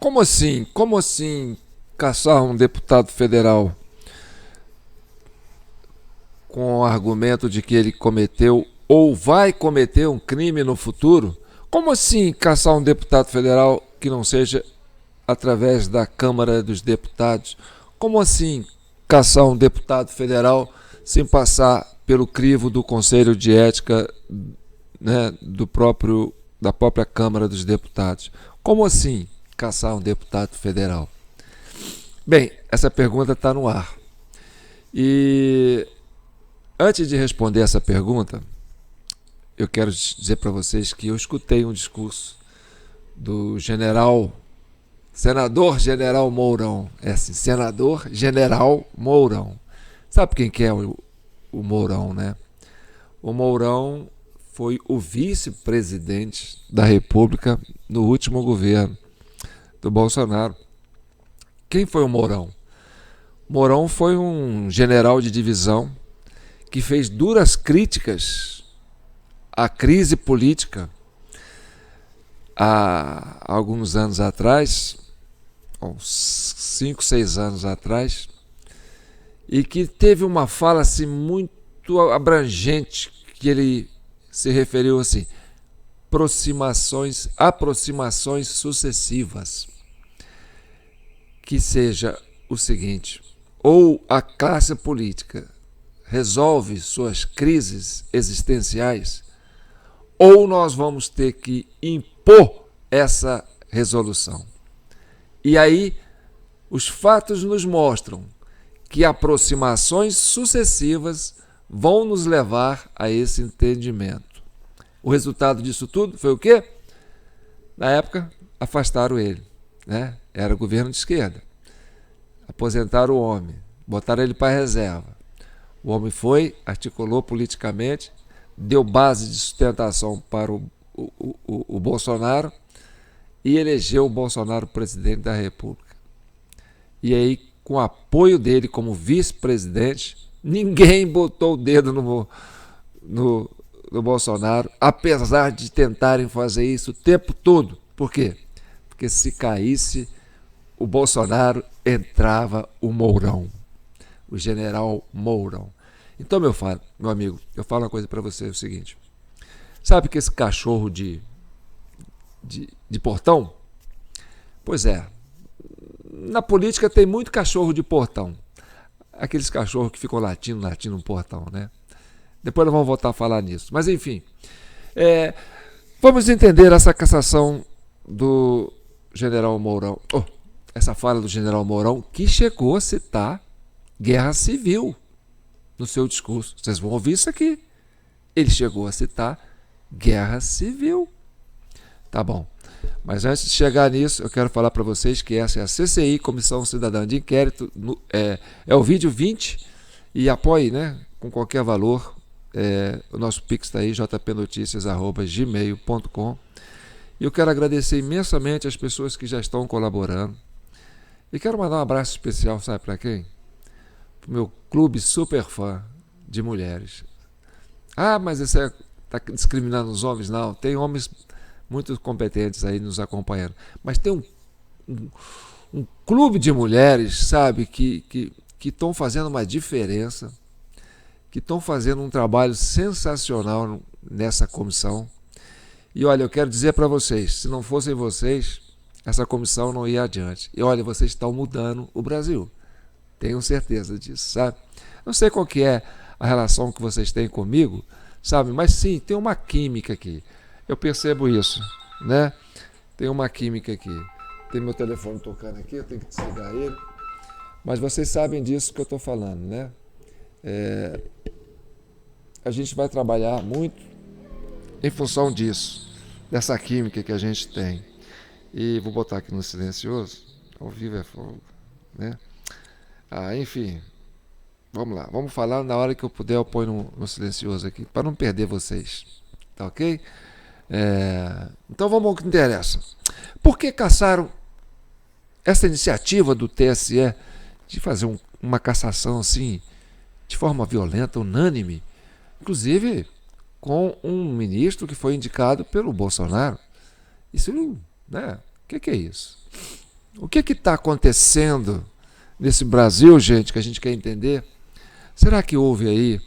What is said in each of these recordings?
Como assim? Como assim caçar um deputado federal com o argumento de que ele cometeu ou vai cometer um crime no futuro? Como assim caçar um deputado federal que não seja através da Câmara dos Deputados? Como assim caçar um deputado federal sem passar pelo crivo do Conselho de Ética, né, da própria Câmara dos Deputados? Como assim caçar um deputado federal? Bem, essa pergunta está no ar. E antes de responder essa pergunta, eu quero dizer para vocês que eu escutei um discurso do senador general Mourão. É assim, senador general Mourão. Sabe quem que é o Mourão, né? O Mourão foi o vice-presidente da República no último governo do Bolsonaro. Quem foi o Mourão? Mourão foi um general de divisão que fez duras críticas à crise política há alguns anos atrás, uns 5, 6 anos atrás, e que teve uma fala assim, muito abrangente, que ele se referiu assim, aproximações sucessivas. Que seja o seguinte, ou a classe política resolve suas crises existenciais, ou nós vamos ter que impor essa resolução. E aí, os fatos nos mostram que aproximações sucessivas vão nos levar a esse entendimento. O resultado disso tudo foi o quê? Na época, afastaram ele, né? Era governo de esquerda. Aposentaram o homem, botaram ele para reserva. O homem foi, articulou politicamente, deu base de sustentação para o Bolsonaro e elegeu o Bolsonaro presidente da República. E aí, com o apoio dele como vice-presidente, ninguém botou o dedo no Bolsonaro, apesar de tentarem fazer isso o tempo todo. Por quê? Porque se caísse o Bolsonaro, entrava o Mourão, o general Mourão. Então, meu amigo, eu falo uma coisa para você, é o seguinte. Sabe que esse cachorro de portão? Pois é, na política tem muito cachorro de portão. Aqueles cachorros que ficam latindo no portão, né? Depois nós vamos voltar a falar nisso. Mas, enfim, vamos entender essa cassação do general Mourão. Essa fala do general Mourão, que chegou a citar guerra civil no seu discurso. Vocês vão ouvir isso aqui. Ele chegou a citar guerra civil. Tá bom. Mas antes de chegar nisso, eu quero falar para vocês que essa é a CCI, Comissão Cidadã de Inquérito, é o vídeo 20, e apoie, né, com qualquer valor. O nosso Pix está aí, jpnoticias@gmail.com. E eu quero agradecer imensamente as pessoas que já estão colaborando. E quero mandar um abraço especial, sabe para quem? Para o meu clube super fã de mulheres. Ah, mas isso está discriminando os homens? Não, tem homens muito competentes aí nos acompanhando. Mas tem um clube de mulheres, sabe, que estão fazendo uma diferença, que estão fazendo um trabalho sensacional nessa comissão. E olha, eu quero dizer para vocês, se não fossem vocês, essa comissão não ia adiante. E olha, vocês estão mudando o Brasil. Tenho certeza disso, sabe? Não sei qual que é a relação que vocês têm comigo, sabe? Mas sim, tem uma química aqui. Eu percebo isso, né? Tem uma química aqui. Tem meu telefone tocando aqui, eu tenho que desligar ele. Mas vocês sabem disso que eu estou falando, né? A gente vai trabalhar muito em função disso, dessa química que a gente tem. E vou botar aqui no silencioso, ao vivo é fogo, né? Enfim, vamos lá, vamos falar na hora que eu puder, eu ponho no silencioso aqui, para não perder vocês, tá ok? Então vamos ao que interessa. Por que caçaram essa iniciativa do TSE de fazer uma cassação assim, de forma violenta, unânime, inclusive com um ministro que foi indicado pelo Bolsonaro? Isso, né? O que é isso? O que está acontecendo nesse Brasil, gente, que a gente quer entender? Será que houve aí,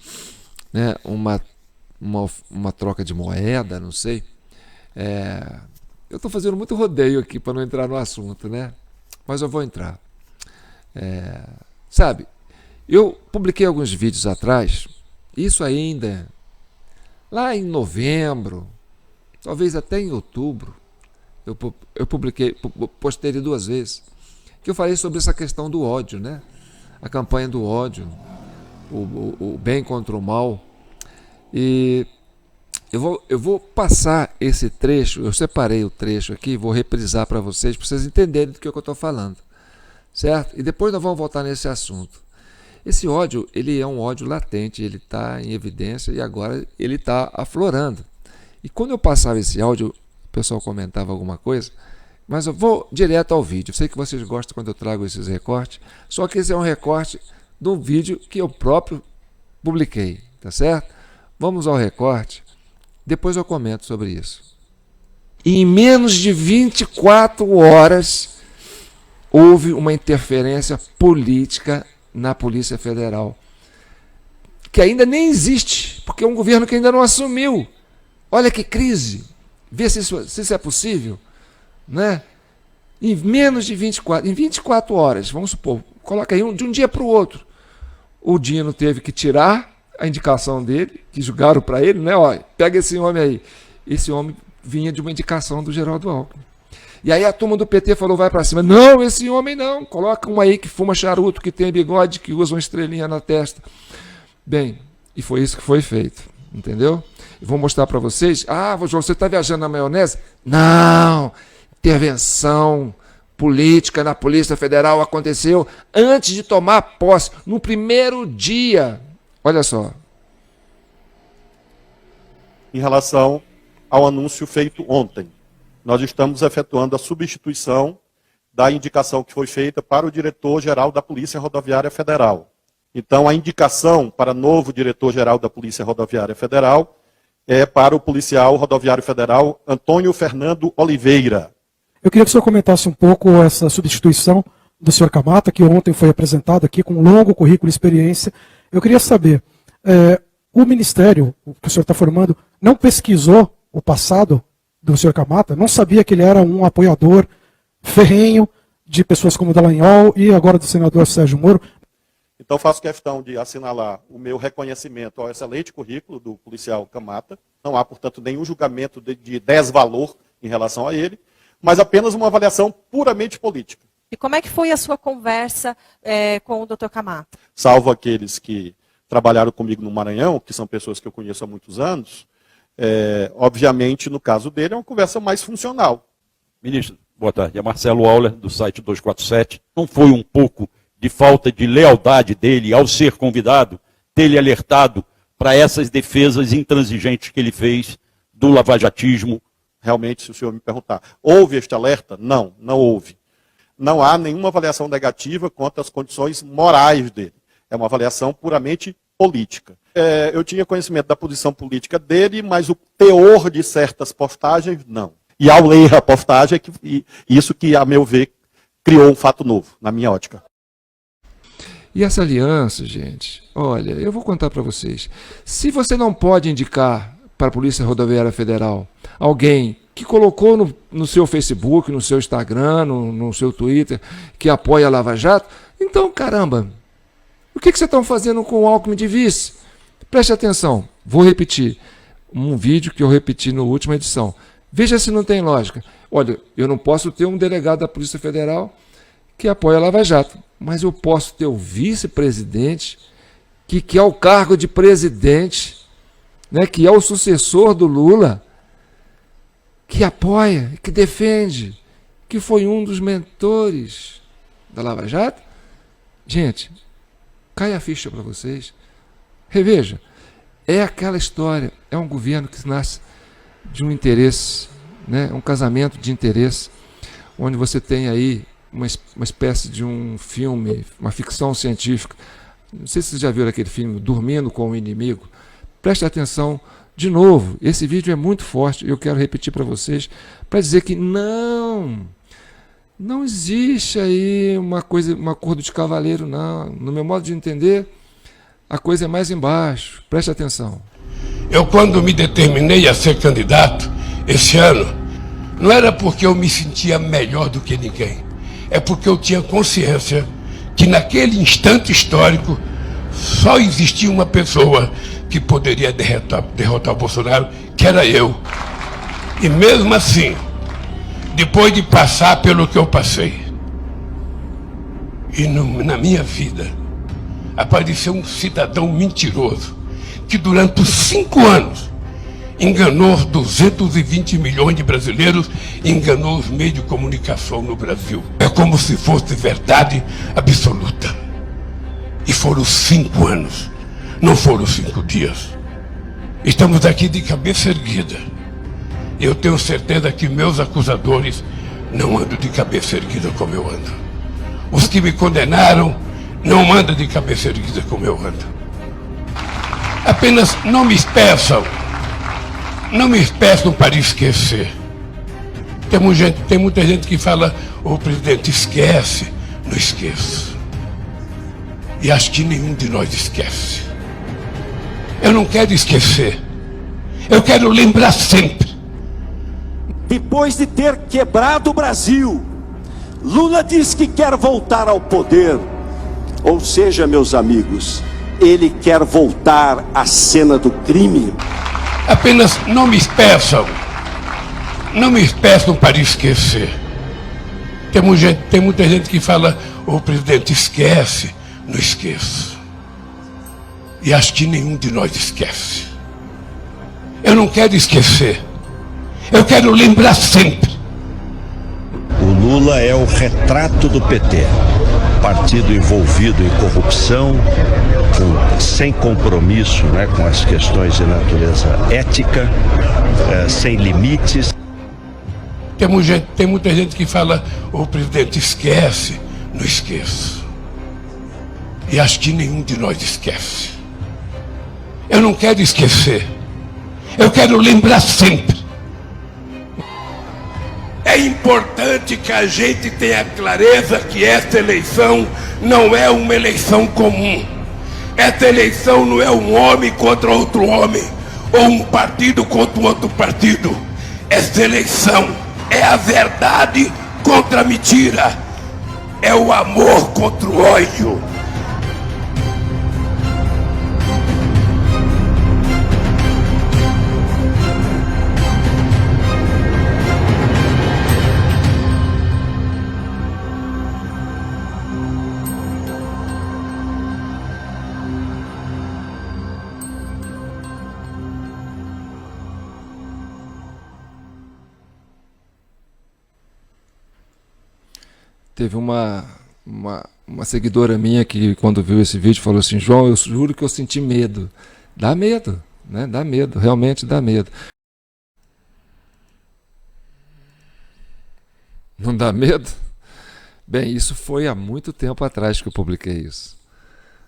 né, uma troca de moeda, não sei? Eu estou fazendo muito rodeio aqui para não entrar no assunto, né? Mas eu vou entrar. Sabe, eu publiquei alguns vídeos atrás, isso ainda lá em novembro, talvez até em outubro, eu postei 2 vezes, que eu falei sobre essa questão do ódio, né? A campanha do ódio, o bem contra o mal. E eu vou passar esse trecho, eu separei o trecho aqui, vou reprisar para vocês entenderem do que eu estou falando, certo? E depois nós vamos voltar nesse assunto. Esse ódio, ele é um ódio latente, ele está em evidência e agora ele está aflorando. E quando eu passava esse áudio, o pessoal comentava alguma coisa, mas eu vou direto ao vídeo. Eu sei que vocês gostam quando eu trago esses recortes, só que esse é um recorte de um vídeo que eu próprio publiquei, tá certo? Vamos ao recorte, depois eu comento sobre isso. E em menos de 24 horas, houve uma interferência política na Polícia Federal, que ainda nem existe, porque é um governo que ainda não assumiu. Olha que crise, vê se isso é possível, né? Em menos de 24 horas, vamos supor, coloca aí de um dia para o outro, o Dino teve que tirar a indicação dele, que julgaram para ele, né? Olha, pega esse homem aí. Esse homem vinha de uma indicação do Geraldo Alckmin. E aí a turma do PT falou, vai para cima. Não, esse homem não. Coloca um aí que fuma charuto, que tem bigode, que usa uma estrelinha na testa. Bem, e foi isso que foi feito, entendeu? Eu vou mostrar para vocês. Ah, João, você está viajando na maionese? Não, intervenção política na Polícia Federal aconteceu antes de tomar posse, no primeiro dia. Olha só. Em relação ao anúncio feito ontem, nós estamos efetuando a substituição da indicação que foi feita para o diretor-geral da Polícia Rodoviária Federal. Então, a indicação para novo diretor-geral da Polícia Rodoviária Federal é para o policial rodoviário federal Antônio Fernando Oliveira. Eu queria que o senhor comentasse um pouco essa substituição do senhor Camata, que ontem foi apresentado aqui com um longo currículo e experiência. Eu queria saber, o ministério que o senhor está formando não pesquisou o passado do senhor Camata? Não sabia que ele era um apoiador ferrenho de pessoas como Dallagnol e agora do senador Sérgio Moro? Então faço questão de assinalar o meu reconhecimento ao excelente currículo do policial Camata. Não há, portanto, nenhum julgamento de desvalor em relação a ele, mas apenas uma avaliação puramente política. E como é que foi a sua conversa com o Dr. Camata? Salvo aqueles que trabalharam comigo no Maranhão, que são pessoas que eu conheço há muitos anos, obviamente, no caso dele, é uma conversa mais funcional. Ministro, boa tarde. É Marcelo Auler, do site 247. Não foi um pouco de falta de lealdade dele ao ser convidado, ter-lhe alertado para essas defesas intransigentes que ele fez do lavajatismo? Realmente, se o senhor me perguntar, houve este alerta? Não, não houve. Não há nenhuma avaliação negativa quanto às condições morais dele. É uma avaliação puramente política. Eu tinha conhecimento da posição política dele, mas o teor de certas postagens, não. E ao ler a postagem, isso que, a meu ver, criou um fato novo, na minha ótica. E essa aliança, gente, olha, eu vou contar para vocês. Se você não pode indicar para a Polícia Rodoviária Federal alguém que colocou no seu Facebook, no seu Instagram, no seu Twitter, que apoia a Lava Jato, então, caramba, o que vocês estão fazendo com o Alckmin de vice? Preste atenção, vou repetir um vídeo que eu repeti na última edição. Veja se não tem lógica. Olha, eu não posso ter um delegado da Polícia Federal que apoia a Lava Jato, mas eu posso ter o vice-presidente que quer o cargo de presidente, né, que é o sucessor do Lula, que apoia, que defende, que foi um dos mentores da Lava Jato. Gente, cai a ficha para vocês. Reveja, é aquela história, é um governo que nasce de um interesse, né, um casamento de interesse, onde você tem aí uma espécie de um filme, uma ficção científica. Não sei se vocês já viram aquele filme, Dormindo com o Inimigo. Preste atenção de novo, esse vídeo é muito forte, eu quero repetir para vocês, para dizer que não Não existe aí uma coisa, um acordo de cavaleiro, não. No meu modo de entender, a coisa é mais embaixo. Preste atenção. Eu, quando me determinei a ser candidato esse ano, não era porque eu me sentia melhor do que ninguém. É porque eu tinha consciência que naquele instante histórico só existia uma pessoa que poderia derrotar o Bolsonaro, que era eu. E mesmo assim, depois de passar pelo que eu passei, e na minha vida, apareceu um cidadão mentiroso, que durante 5 anos enganou 220 milhões de brasileiros, enganou os meios de comunicação no Brasil. É como se fosse verdade absoluta. E foram 5 anos, não foram 5 dias. Estamos aqui de cabeça erguida. Eu tenho certeza que meus acusadores não andam de cabeça erguida como eu ando. Os que me condenaram não andam de cabeça erguida como eu ando. Apenas não me peçam para esquecer. Tem muita gente que fala, ô presidente, esquece. Não esqueço. E acho que nenhum de nós esquece. Eu não quero esquecer. Eu quero lembrar sempre. Depois de ter quebrado o Brasil, Lula diz que quer voltar ao poder. Ou seja, meus amigos, ele quer voltar à cena do crime. Apenas não me peçam para esquecer. Tem muita gente que fala, ô presidente, esquece. Não esqueço. E acho que nenhum de nós esquece. Eu não quero esquecer. Eu quero lembrar sempre. O Lula é o retrato do PT. Partido envolvido em corrupção, sem compromisso, né, com as questões de natureza ética, sem limites. Tem muita gente que fala, ô presidente, esquece. Não esqueço. E acho que nenhum de nós esquece. Eu não quero esquecer. Eu quero lembrar sempre. É importante que a gente tenha clareza que essa eleição não é uma eleição comum. Essa eleição não é um homem contra outro homem, ou um partido contra outro partido. Essa eleição é a verdade contra a mentira. É o amor contra o ódio. Teve uma seguidora minha que, quando viu esse vídeo, falou assim: João, eu juro que eu senti medo. Dá medo, né? Dá medo, realmente dá medo. Não dá medo? Bem, isso foi há muito tempo atrás que eu publiquei isso,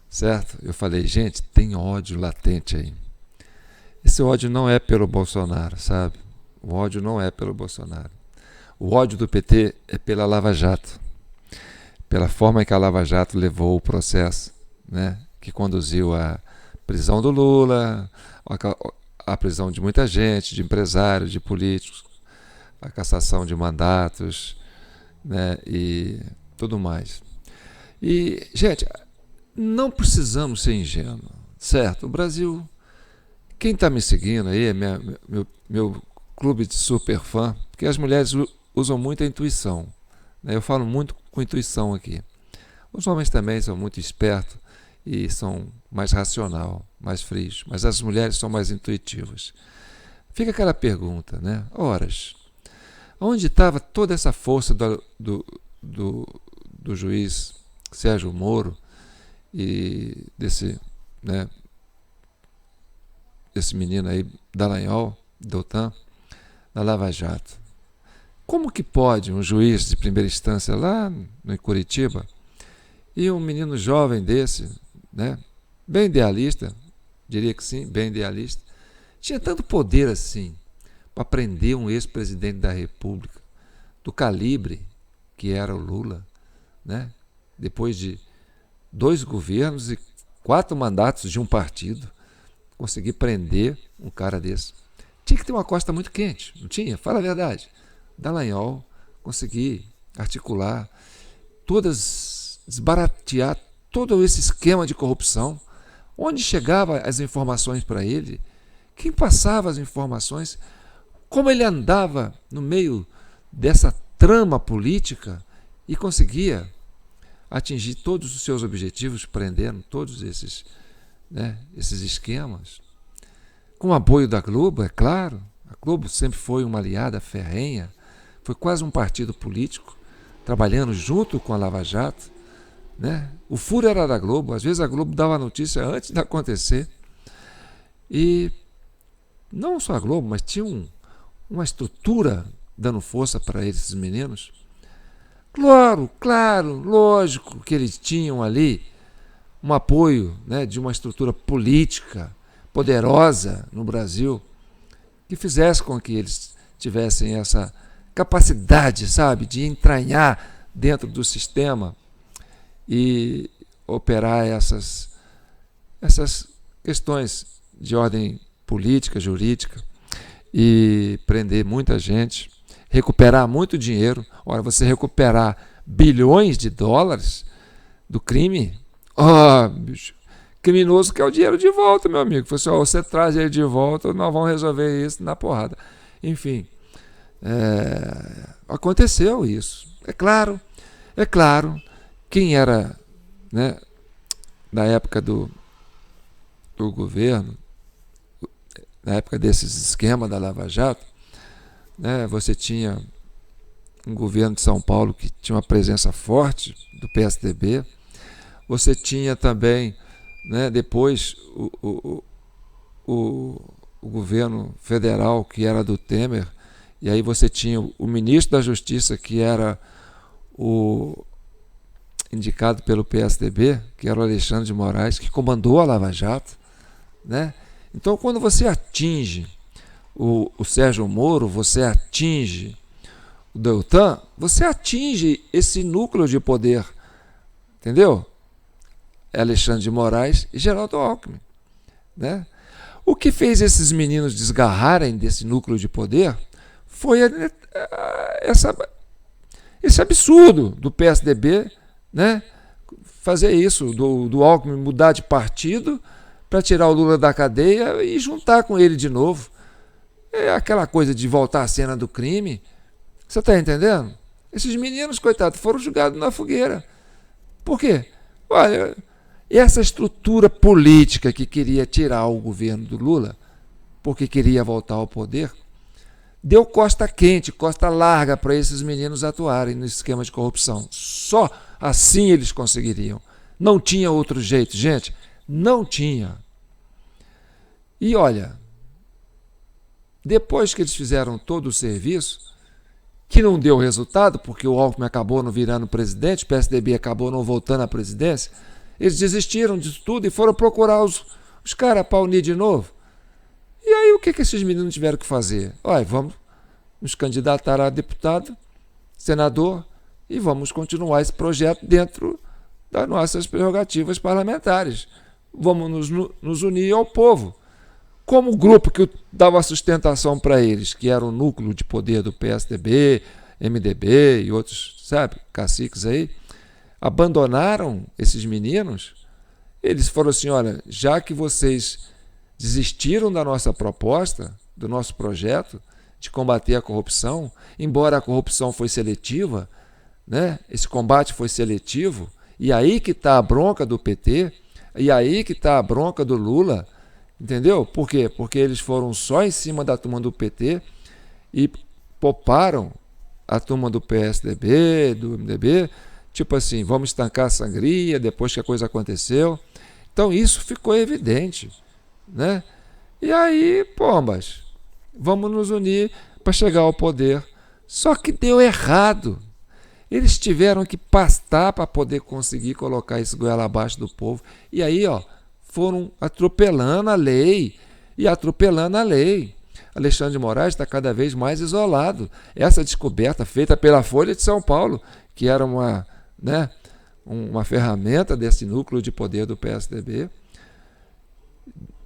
certo? Eu falei, gente, tem ódio latente aí. Esse ódio não é pelo Bolsonaro, sabe? O ódio não é pelo Bolsonaro. O ódio do PT é pela Lava Jato. Pela forma que a Lava Jato levou o processo, né, que conduziu à prisão do Lula, à prisão de muita gente, de empresários, de políticos, a cassação de mandatos, né, e tudo mais. E, gente, não precisamos ser ingênuos, certo? O Brasil, quem está me seguindo aí é meu clube de super fã, porque as mulheres usam muito a intuição. Eu falo muito com intuição aqui. Os homens também são muito espertos e são mais racional, mais frios, mas as mulheres são mais intuitivas. Fica aquela pergunta, né? Horas, onde estava toda essa força do juiz Sérgio Moro e desse menino aí, Dallagnol, Deltan, da Lava Jato? Como que pode um juiz de primeira instância lá em Curitiba e um menino jovem desse, né, bem idealista, diria que sim, bem idealista, tinha tanto poder assim para prender um ex-presidente da República do calibre que era o Lula, né? Depois de 2 governos e 4 mandatos de um partido, conseguir prender um cara desse. Tinha que ter uma costa muito quente, não tinha? Fala a verdade. Dallagnol conseguir articular desbaratear todo esse esquema de corrupção. Onde chegavam as informações para ele? Quem passava as informações? Como ele andava no meio dessa trama política e conseguia atingir todos os seus objetivos, prendendo todos esses esquemas. Com o apoio da Globo, é claro. A Globo sempre foi uma aliada ferrenha, foi quase um partido político, trabalhando junto com a Lava Jato. Né? O furo era da Globo, às vezes a Globo dava a notícia antes de acontecer. E não só a Globo, mas tinha uma estrutura dando força para esses meninos. Claro, lógico que eles tinham ali um apoio, né, de uma estrutura política poderosa no Brasil, que fizesse com que eles tivessem essa capacidade, sabe, de entranhar dentro do sistema e operar essas questões de ordem política, jurídica, e prender muita gente, recuperar muito dinheiro. Ora, você recuperar bilhões de dólares do crime, bicho, criminoso quer o dinheiro de volta, meu amigo. Falei assim, você traz ele de volta, nós vamos resolver isso na porrada. Enfim, aconteceu isso. É claro, quem era, né, na época do governo, na época desses esquemas da Lava Jato, né, você tinha um governo de São Paulo que tinha uma presença forte do PSDB, você tinha também, né, depois o governo federal, que era do Temer, e aí você tinha o ministro da Justiça, que era o indicado pelo PSDB, que era o Alexandre de Moraes, que comandou a Lava Jato, né? Então, quando você atinge o Sérgio Moro, você atinge o Deltan, você atinge esse núcleo de poder, entendeu? É Alexandre de Moraes e Geraldo Alckmin, né? O que fez esses meninos desgarrarem desse núcleo de poder foi esse absurdo do PSDB, né? Fazer isso, do Alckmin mudar de partido para tirar o Lula da cadeia e juntar com ele de novo. É aquela coisa de voltar à cena do crime. Você está entendendo? Esses meninos, coitados, foram jogados na fogueira. Por quê? Olha, essa estrutura política que queria tirar o governo do Lula, porque queria voltar ao poder, deu costa quente, costa larga para esses meninos atuarem no esquema de corrupção. Só assim eles conseguiriam. Não tinha outro jeito, gente. Não tinha. E olha, depois que eles fizeram todo o serviço, que não deu resultado, porque o Alckmin acabou não virando presidente, o PSDB acabou não voltando à presidência, eles desistiram disso tudo e foram procurar os caras para unir de novo. E aí o que esses meninos tiveram que fazer? Olha, vamos nos candidatar a deputado, senador, e vamos continuar esse projeto dentro das nossas prerrogativas parlamentares. Vamos nos unir ao povo. Como o grupo que dava sustentação para eles, que era o núcleo de poder do PSDB, MDB e outros, sabe, caciques aí, abandonaram esses meninos, eles falaram assim, olha, já que vocês desistiram da nossa proposta, do nosso projeto de combater a corrupção, embora a corrupção foi seletiva, né, esse combate foi seletivo, e aí que está a bronca do PT, e aí que está a bronca do Lula, entendeu? Por quê? Porque eles foram só em cima da turma do PT e pouparam a turma do PSDB, do MDB, tipo assim, vamos estancar a sangria depois que a coisa aconteceu. Então isso ficou evidente, né? E aí, pombas, vamos nos unir para chegar ao poder. Só que deu errado. Eles tiveram que pastar para poder conseguir colocar esse goela abaixo do povo. E aí, foram atropelando a lei. E atropelando a lei. Alexandre de Moraes está cada vez mais isolado. Essa descoberta feita pela Folha de São Paulo, que era uma ferramenta desse núcleo de poder do PSDB,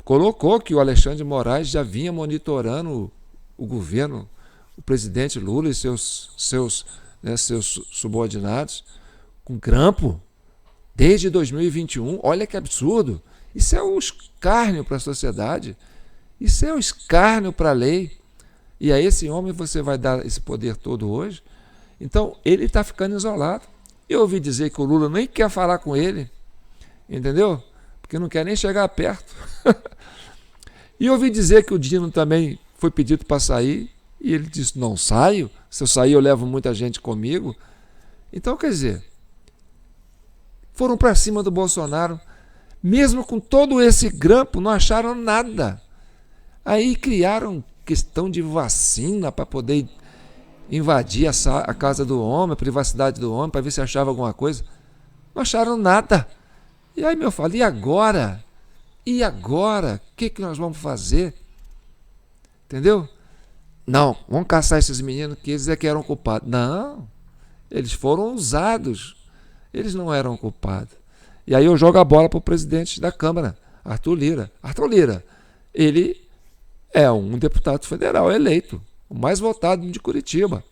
colocou que o Alexandre de Moraes já vinha monitorando o governo, o presidente Lula e seus subordinados com grampo desde 2021. Olha que absurdo! Isso é um escárnio para a sociedade, isso é um escárnio para a lei. E a esse homem você vai dar esse poder todo hoje? Então, ele está ficando isolado. Eu ouvi dizer que o Lula nem quer falar com ele, entendeu? Porque não quer nem chegar perto. E ouvi dizer que o Dino também foi pedido para sair, e ele disse, não saio, se eu sair eu levo muita gente comigo. Então, quer dizer, foram para cima do Bolsonaro, mesmo com todo esse grampo, não acharam nada. Aí criaram questão de vacina para poder invadir a casa do homem, a privacidade do homem, para ver se achava alguma coisa. Não acharam nada. E aí eu falo, e agora? E agora? O que nós vamos fazer? Entendeu? Não, vamos caçar esses meninos que eles é que eram culpados. Não, eles foram usados. Eles não eram culpados. E aí eu jogo a bola para o presidente da Câmara, Arthur Lira. Arthur Lira, ele é um deputado federal eleito, o mais votado de Curitiba.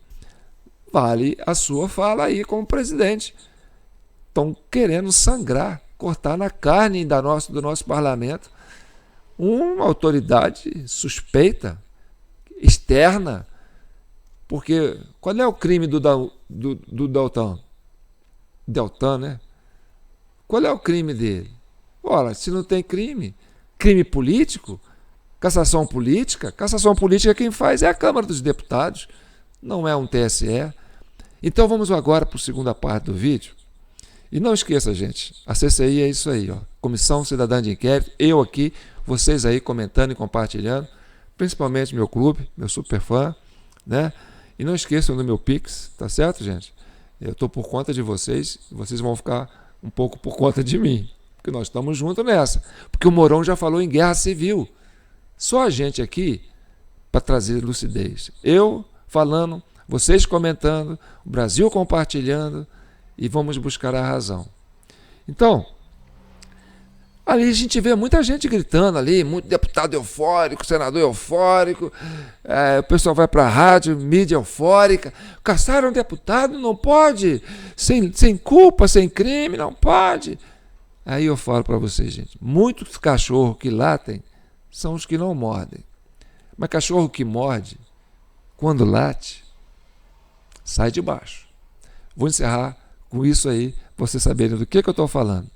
Vale a sua fala aí como presidente. Estão querendo sangrar, cortar na carne do nosso parlamento uma autoridade suspeita, externa. Porque qual é o crime do Deltan? Deltan, né? Qual é o crime dele? Ora, se não tem crime político, cassação política quem faz é a Câmara dos Deputados, não é um TSE. Então vamos agora para a segunda parte do vídeo. E não esqueça, gente, a CCI é isso aí, ó, Comissão Cidadã de Inquérito, eu aqui, vocês aí comentando e compartilhando, principalmente meu clube, meu super fã, né? E não esqueçam do meu Pix, tá certo, gente? Eu estou por conta de vocês, e vocês vão ficar um pouco por conta de mim, porque nós estamos juntos nessa. Porque o Mourão já falou em guerra civil. Só a gente aqui para trazer lucidez. Eu falando, vocês comentando, o Brasil compartilhando, e vamos buscar a razão. Então, ali a gente vê muita gente gritando ali, muito deputado eufórico, senador eufórico, o pessoal vai para a rádio, mídia eufórica, caçaram um deputado, não pode, sem culpa, sem crime, não pode. Aí eu falo para vocês, gente, muitos cachorros que latem são os que não mordem. Mas cachorro que morde, quando late, sai de baixo. Vou encerrar com isso aí, vocês saberem do que eu estou falando.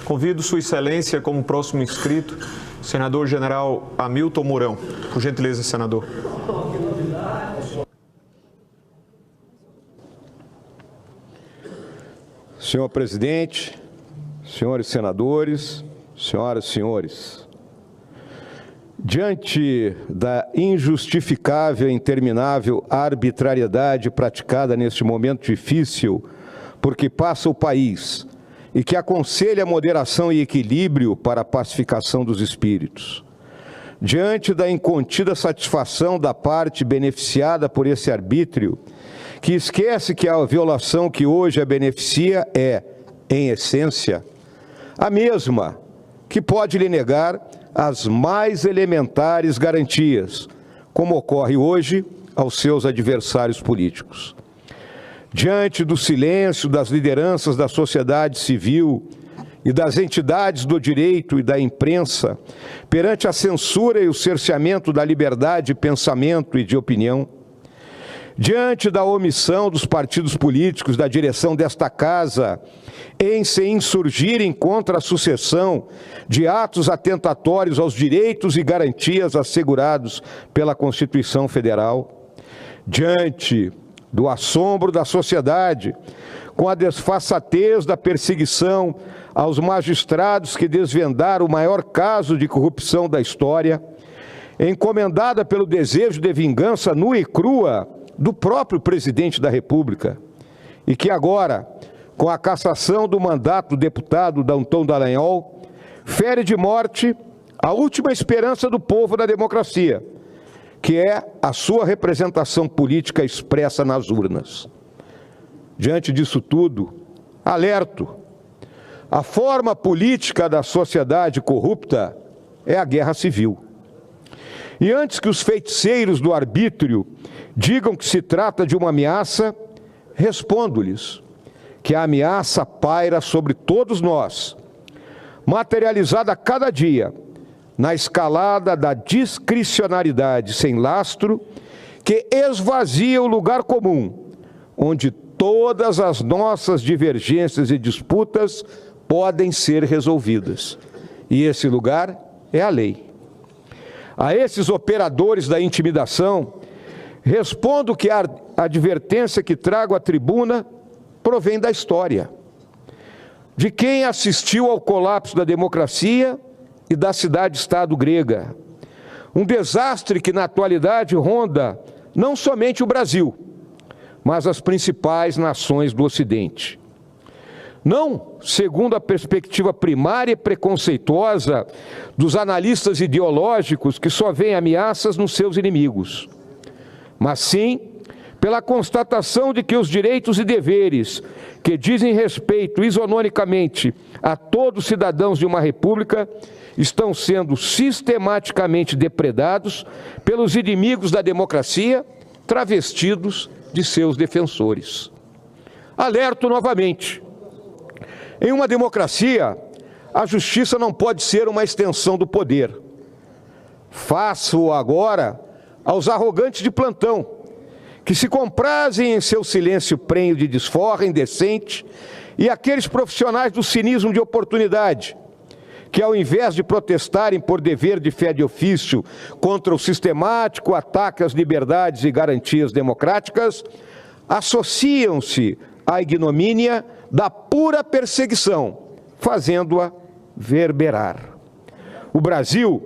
Convido Sua Excelência como próximo inscrito, senador general Hamilton Mourão. Por gentileza, senador. Senhor presidente, senhores senadores, senhoras e senhores, diante da injustificável e interminável arbitrariedade praticada neste momento difícil por que passa o país e que aconselha moderação e equilíbrio para a pacificação dos espíritos, diante da incontida satisfação da parte beneficiada por esse arbítrio, que esquece que a violação que hoje a beneficia é, em essência, a mesma que pode lhe negar as mais elementares garantias, como ocorre hoje aos seus adversários políticos. Diante do silêncio das lideranças da sociedade civil e das entidades do direito e da imprensa, perante a censura e o cerceamento da liberdade de pensamento e de opinião, diante da omissão dos partidos políticos da direção desta Casa em se insurgirem contra a sucessão de atos atentatórios aos direitos e garantias assegurados pela Constituição Federal, diante do assombro da sociedade com a desfaçatez da perseguição aos magistrados que desvendaram o maior caso de corrupção da história, encomendada pelo desejo de vingança nua e crua do próprio presidente da República, e que agora, com a cassação do mandato do deputado Danton Dallagnol, fere de morte a última esperança do povo da democracia, que é a sua representação política expressa nas urnas. Diante disso tudo, alerto: a forma política da sociedade corrupta é a guerra civil. E antes que os feiticeiros do arbítrio digam que se trata de uma ameaça, respondo-lhes que a ameaça paira sobre todos nós, materializada a cada dia na escalada da discricionariedade sem lastro que esvazia o lugar comum, onde todas as nossas divergências e disputas podem ser resolvidas. E esse lugar é a lei. A esses operadores da intimidação, respondo que a advertência que trago à tribuna provém da história, de quem assistiu ao colapso da democracia e da cidade-estado grega. Um desastre que na atualidade ronda não somente o Brasil, mas as principais nações do Ocidente. Não segundo a perspectiva primária e preconceituosa dos analistas ideológicos que só veem ameaças nos seus inimigos, mas sim pela constatação de que os direitos e deveres que dizem respeito isonomicamente a todos os cidadãos de uma república estão sendo sistematicamente depredados pelos inimigos da democracia, travestidos de seus defensores. Alerto novamente: em uma democracia, a justiça não pode ser uma extensão do poder. Faço agora aos arrogantes de plantão, que se comprazem em seu silêncio prenho de desforra indecente, e aqueles profissionais do cinismo de oportunidade, que ao invés de protestarem por dever de fé de ofício contra o sistemático ataque às liberdades e garantias democráticas, associam-se à ignomínia da pura perseguição, fazendo-a verberar. O Brasil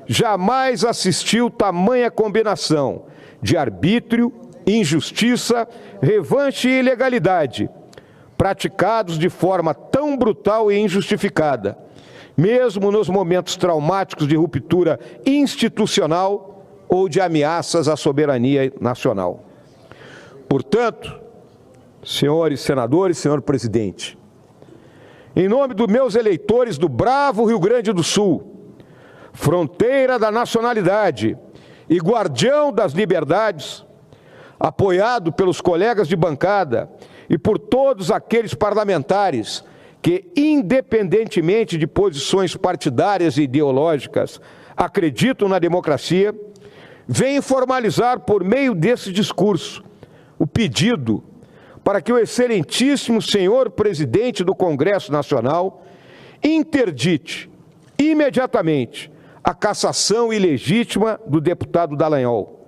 jamais assistiu tamanha combinação de arbítrio, injustiça, revanche e ilegalidade, praticados de forma tão brutal e injustificada, mesmo nos momentos traumáticos de ruptura institucional ou de ameaças à soberania nacional. Portanto, senhores senadores, senhor presidente, em nome dos meus eleitores do bravo Rio Grande do Sul, fronteira da nacionalidade e guardião das liberdades, apoiado pelos colegas de bancada e por todos aqueles parlamentares que, independentemente de posições partidárias e ideológicas, acreditam na democracia, venho formalizar por meio desse discurso o pedido para que o excelentíssimo senhor presidente do Congresso Nacional interdite imediatamente a cassação ilegítima do deputado Dallagnol,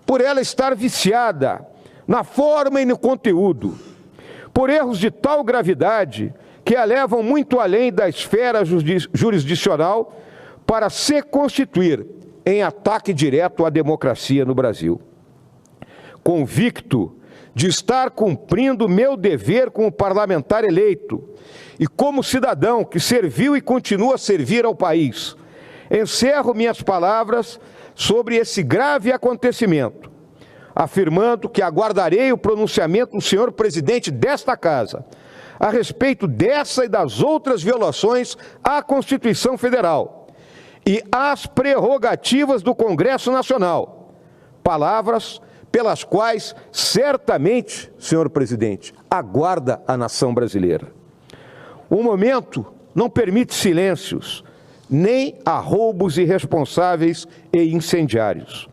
por ela estar viciada na forma e no conteúdo, por erros de tal gravidade que a levam muito além da esfera jurisdicional para se constituir em ataque direto à democracia no Brasil. Convicto de estar cumprindo meu dever como parlamentar eleito e como cidadão que serviu e continua a servir ao país, encerro minhas palavras sobre esse grave acontecimento, afirmando que aguardarei o pronunciamento do senhor presidente desta Casa a respeito dessa e das outras violações à Constituição Federal e às prerrogativas do Congresso Nacional, palavras pelas quais certamente, senhor presidente, aguarda a nação brasileira. O momento não permite silêncios, nem arroubos irresponsáveis e incendiários.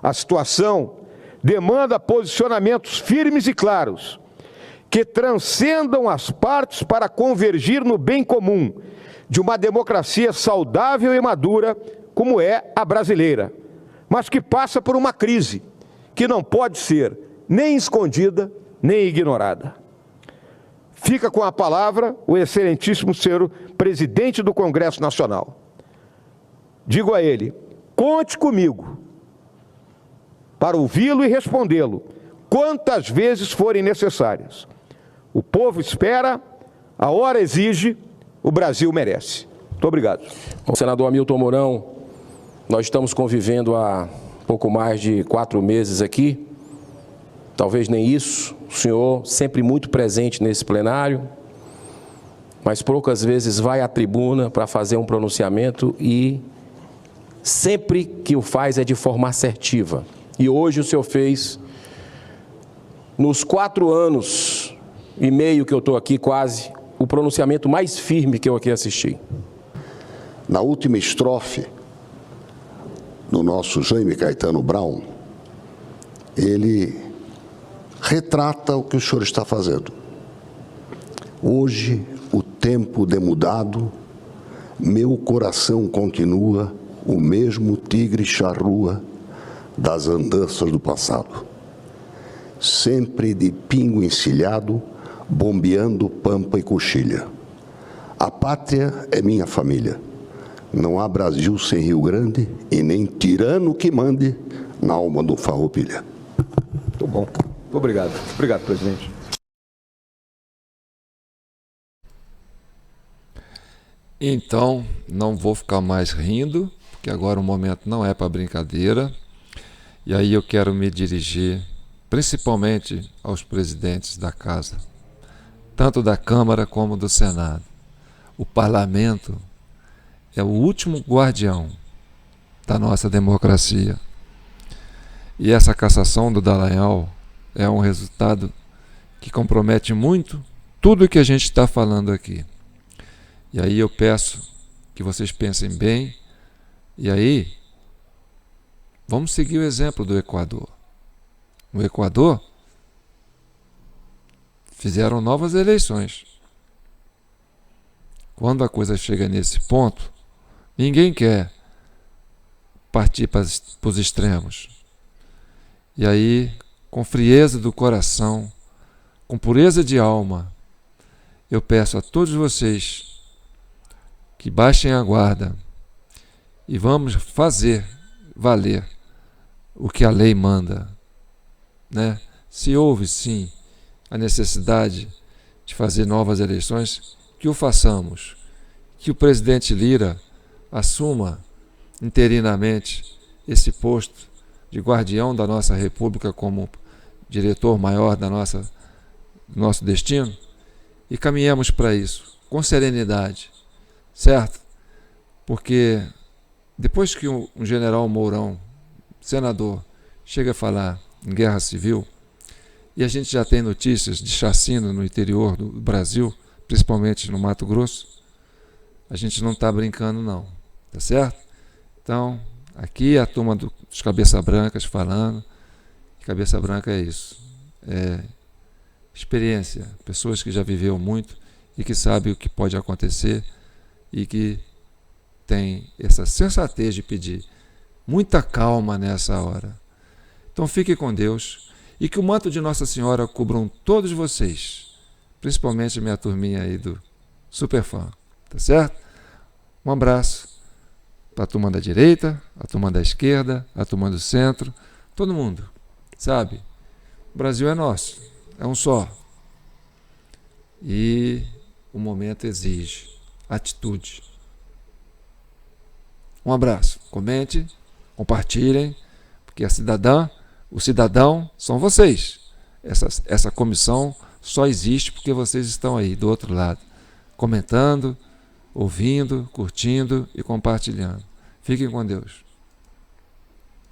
A situação demanda posicionamentos firmes e claros, que transcendam as partes para convergir no bem comum de uma democracia saudável e madura, como é a brasileira, mas que passa por uma crise que não pode ser nem escondida, nem ignorada. Fica com a palavra o excelentíssimo senhor presidente do Congresso Nacional. Digo a ele, conte comigo para ouvi-lo e respondê-lo quantas vezes forem necessárias. O povo espera, a hora exige, o Brasil merece. Muito obrigado. Bom, senador Hamilton Mourão, nós estamos convivendo há pouco mais de 4 meses aqui, talvez nem isso, o senhor sempre muito presente nesse plenário, mas poucas vezes vai à tribuna para fazer um pronunciamento e sempre que o faz é de forma assertiva. E hoje o senhor fez, nos 4 anos e meio que eu estou aqui quase, o pronunciamento mais firme que eu aqui assisti. Na última estrofe, no nosso Jaime Caetano Brown, ele retrata o que o senhor está fazendo. Hoje, o tempo demudado, meu coração continua o mesmo tigre charrua das andanças do passado, sempre de pingo encilhado, bombeando pampa e coxilha. A pátria é minha família. Não há Brasil sem Rio Grande e nem tirano que mande na alma do Farroupilha. Muito bom. Muito obrigado. Obrigado, presidente. Então, não vou ficar mais rindo, porque agora o momento não é para brincadeira. E aí eu quero me dirigir principalmente aos presidentes da Casa, tanto da Câmara como do Senado. O Parlamento é o último guardião da nossa democracia. E essa cassação do Dallagnol é um resultado que compromete muito tudo o que a gente está falando aqui. E aí eu peço que vocês pensem bem, e aí vamos seguir o exemplo do Equador. No Equador, fizeram novas eleições. Quando a coisa chega nesse ponto, ninguém quer partir para os extremos. E aí, com frieza do coração, com pureza de alma, eu peço a todos vocês que baixem a guarda e vamos fazer valer o que a lei manda, né? Se houve, sim, a necessidade de fazer novas eleições, que o façamos, que o presidente Lira assuma interinamente esse posto de guardião da nossa República como diretor maior do nosso destino, e caminhamos para isso, com serenidade, certo? Porque depois que um general Mourão, senador, chega a falar em guerra civil, e a gente já tem notícias de chacina no interior do Brasil, principalmente no Mato Grosso, a gente não está brincando não, tá certo? Então, aqui a turma dos Cabeça Brancas falando, Cabeça Branca é isso, é experiência, pessoas que já viveu muito e que sabem o que pode acontecer e que tem essa sensatez de pedir muita calma nessa hora. Então fique com Deus e que o manto de Nossa Senhora cubram todos vocês, principalmente minha turminha aí do Superfã, tá certo? Um abraço para a turma da direita, a turma da esquerda, a turma do centro, todo mundo, sabe? O Brasil é nosso, é um só. E o momento exige atitude. Um abraço, comente, compartilhem, porque o cidadão são vocês. Essa comissão só existe porque vocês estão aí do outro lado, comentando, ouvindo, curtindo e compartilhando. Fiquem com Deus.